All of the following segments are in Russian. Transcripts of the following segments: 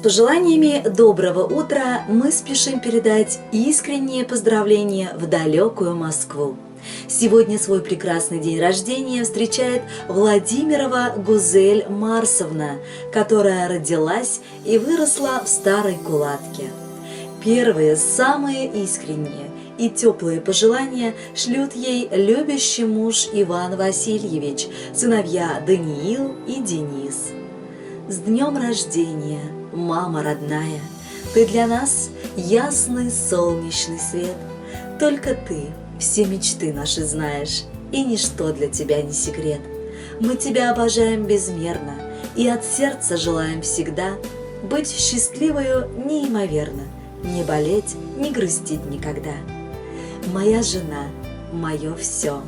пожеланиями доброго утра мы спешим передать искренние поздравления в далекую Москву. Сегодня свой прекрасный день рождения встречает Владимирова Гузель Марсовна, которая родилась и выросла в Старой Кулатке. Первые, самые искренние и теплые пожелания шлют ей любящий муж Иван Васильевич, сыновья Даниил и Денис. С днем рождения, мама родная! Ты для нас ясный солнечный свет. Только ты все мечты наши знаешь, и ничто для тебя не секрет. Мы тебя обожаем безмерно и от сердца желаем всегда быть счастливою неимоверно, не болеть, не грустить никогда. Моя жена, мое все.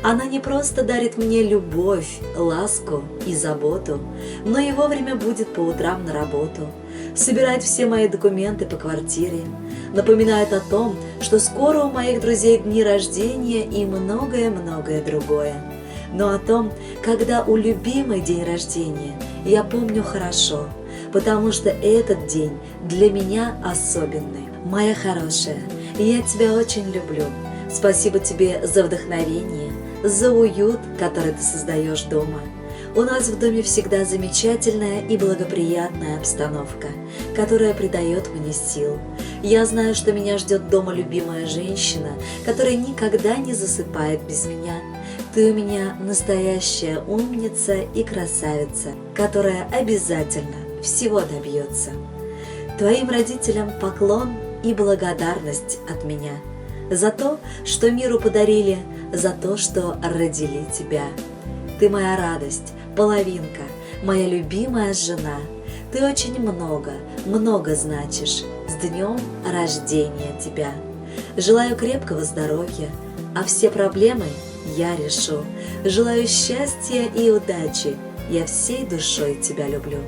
Она не просто дарит мне любовь, ласку и заботу, но и вовремя будет по утрам на работу, собирает все мои документы по квартире, напоминает о том, что скоро у моих друзей дни рождения и многое-многое другое. Но о том, когда у любимой день рождения, я помню хорошо, потому что этот день для меня особенный. Моя хорошая, я тебя очень люблю. Спасибо тебе за вдохновение, за уют, который ты создаешь дома. У нас в доме всегда замечательная и благоприятная обстановка, которая придает мне сил. Я знаю, что меня ждет дома любимая женщина, которая никогда не засыпает без меня. Ты у меня настоящая умница и красавица, которая обязательно всего добьется. Твоим родителям поклон и благодарность от меня за то, что миру подарили, за то, что родили тебя. Ты моя радость, половинка, моя любимая жена. Ты очень много значишь. С днем рождения тебя. Желаю крепкого здоровья, а все проблемы я решу. Желаю счастья и удачи. Я всей душой тебя люблю.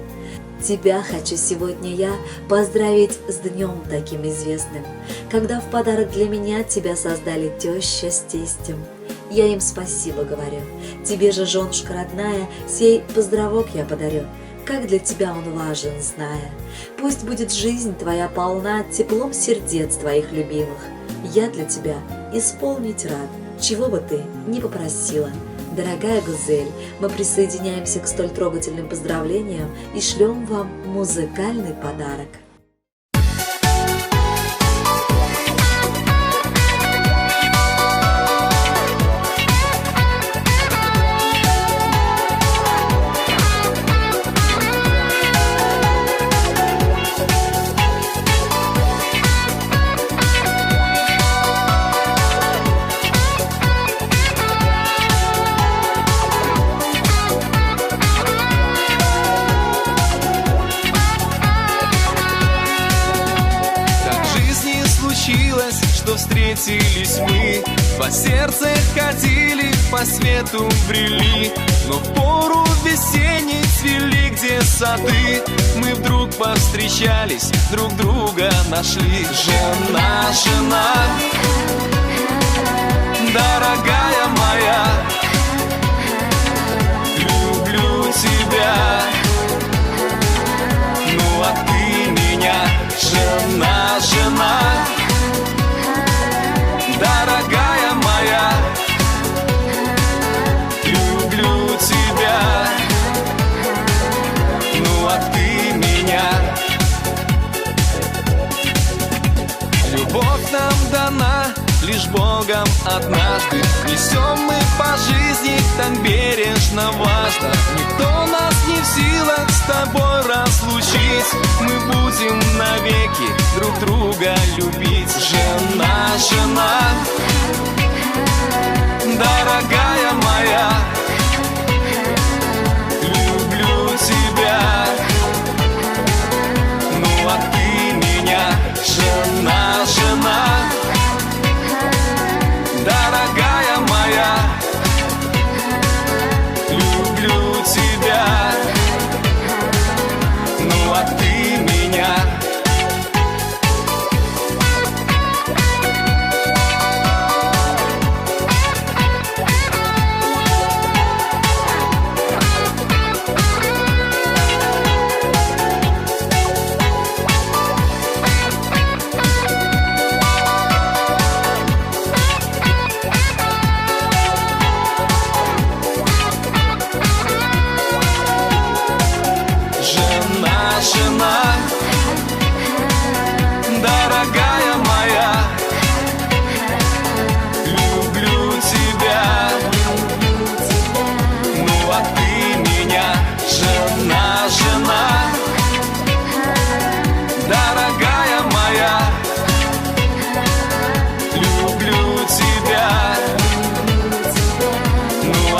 Тебя хочу сегодня я поздравить с днем таким известным, когда в подарок для меня тебя создали теща с тестем. Я им спасибо говорю. Тебе же, женушка родная, сей поздравок я подарю. Как для тебя он важен, зная. Пусть будет жизнь твоя полна теплом сердец твоих любимых. Я для тебя исполнить рад, чего бы ты ни попросила. Дорогая Гузель, мы присоединяемся к столь трогательным поздравлениям и шлем вам музыкальный подарок. Что встретились мы, по сердце ходили, по свету брели, но в пору весенней цвели, где сады, мы вдруг повстречались, друг друга нашли. Жена, жена, дорогая моя, люблю тебя, ну а ты меня. Жена, жена, дорогая моя, люблю тебя, ну а ты меня. Любовь нам дана лишь Богом однажды. Несем мы по жизни так бережно, важно. Никто нас не в силах с тобой разлучить. Мы будем навеки друг друга любить. Жена, жена, дорогая моя, люблю тебя, ну а ты меня. Жена, жена, дорогая моя, люблю тебя, ну а ты меня.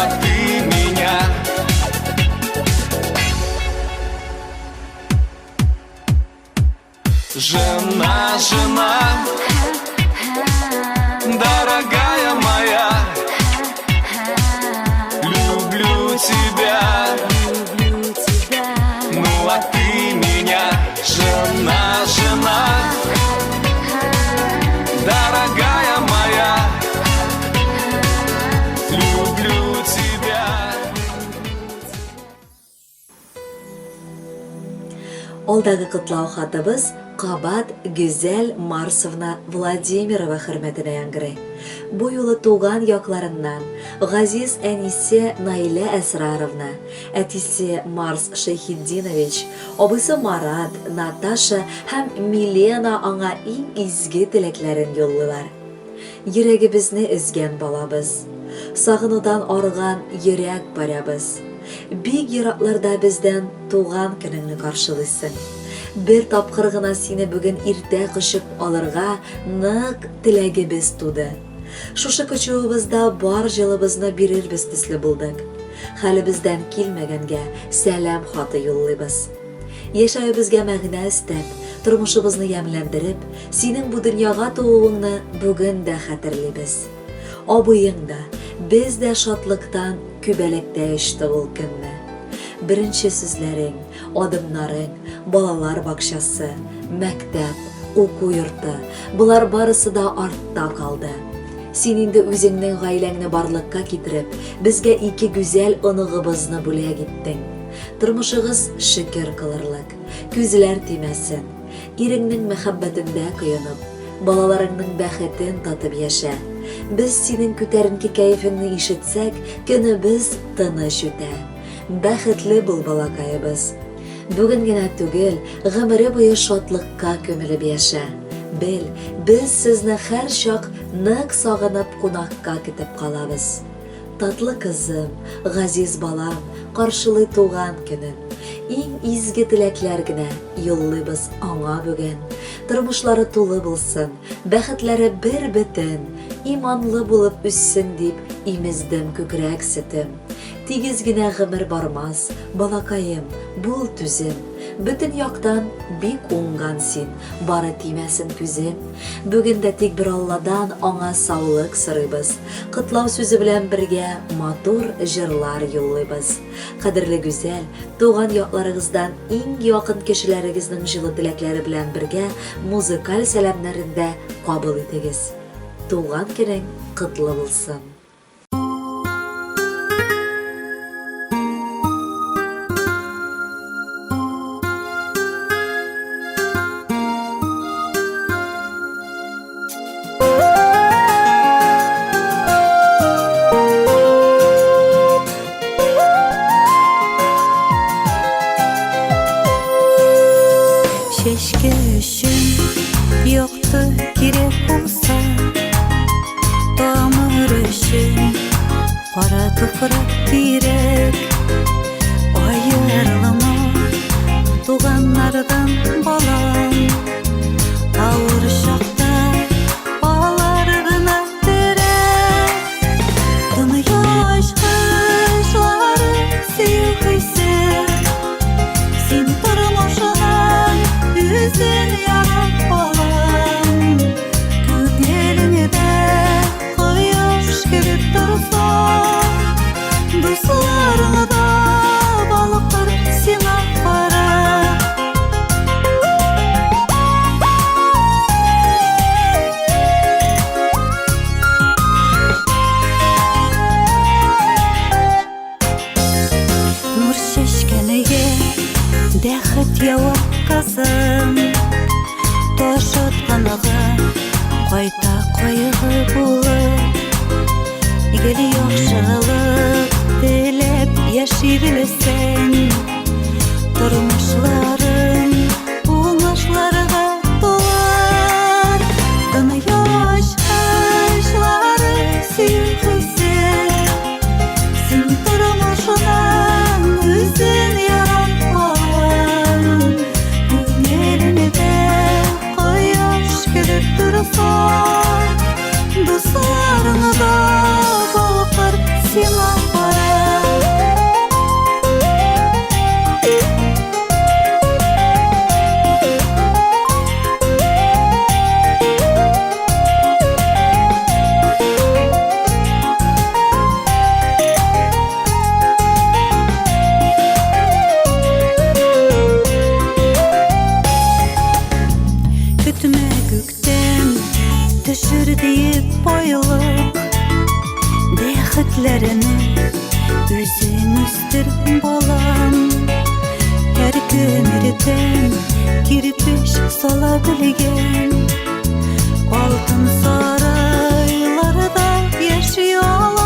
а ты меня. Жена, жена, дорогая моя, люблю тебя, ну а ты меня. Жена, жена, дорогая моя, люблю тебя. Алдагы кытлау хатыбыз Кабат Гүзәл Марсовна Владимирова хөрмәтенә яңгырый. Бу юлы туган якларыннан газиз әнисе Наилә Әсраровна, әтисе Марс Шәйхетдинович, абыйсы Марат, Наташа һәм Милена аңа иң изге теләкләрен юллыйлар. Йөрәгебезне өзгән балабыз, сагынудан арыган йөрәк барабыз. Бик еракларда бездән туган көнеңне каршылыйсың. Бер тапкыр гына сине бүген иртә кочып алырга нык теләгебез туды. Шушы көчүебездә бар җылыбызны бирербез төсле булдык. Хәлебездән килмәгәнгә сәлам хаты юллыйбыз. Яшәүебезгә мәгънә өстәп, тормышыбызны ямьләндереп, синең бу дөньяга тууыңны бүген дә хәтерлибез. Абыең да, без дә шатлыктан күбәләктә иште ул көнне. Беренче сүзләрең, адымнарың, балалар бакчасы, мәктәп, уку йорты, булар барысы да артта калды. Син инде үзеңнең гаиләңне барлыкка китереп, безгә ике гүзәл оныгыбызны бүләк иттең. Тормышыгыз шөкер кылырлык, күзләр тимәсен. Иреңнең мәхәббәтендә көйөнеп, балаларыңның бәхетен татып яшә. Без синең күтәренке кәефеңне ишетсәк, көнебез тыныч үтә. Бәхетле бул балакайыбыз. Бүген генә түгел, гомере буе шатлыкка күмелеп яшә. Бел, без сезне һәр чак нык сагынып кунакка китеп калабыз. Татлы кызым, газиз балам, каршылый туган көнен. Иң изге теләкләр генә юллыйбыз аңа бүген. Тормышлары тулы булсын, бәхетләре бер бөтен, иманлы булып үссен дип имездем күкрәк сөтем. Тигез генә гомер бармас, балакаем, бул түзем. Бөтен яктан бик уңган син, бары тимәсен күзем. Бүген дә тик бер Алладан аңа саулык сорыйбыз. Кытлау сүзе белән бергә матур җырлар юллыйбыз. Кадерле гүзәл, туган якларыгыздан иң якын кешеләрегезнең җылы теләкләре белән бергә музыкаль сәламнәрен дә кабул итегез. Туган көнең кытлы булсын. Чәчкә өчен якты кирәк булса, тамыр өчен кара туфрак кирәк. Аерылма туганнардан балам, авыр чакта алар гына терәк. Дөнья ачкычлары сөйкесе, син тормышыңнан үзен ярап балам. Күңелеңдә кояш кебек торса, дусларыңа да балыкыр сиңа кара. Нур чәчкәнегә бәхет явап кызым, ташытканга кайта кайгы булып. Игеле яхшылык теләп яши белсәң, тормышларың уңышларга тулар. Дөнья ачкычлары сөйкесе, син тормышыңнан үзен ярап балам. Күңелеңдә кояш кебек торса, дусларыңа да балкыр сиңа кара. бақытlarını өзің өстірдің балам. Әркім ертең кирпич сала білген, алтын сарайларда yaşayalım.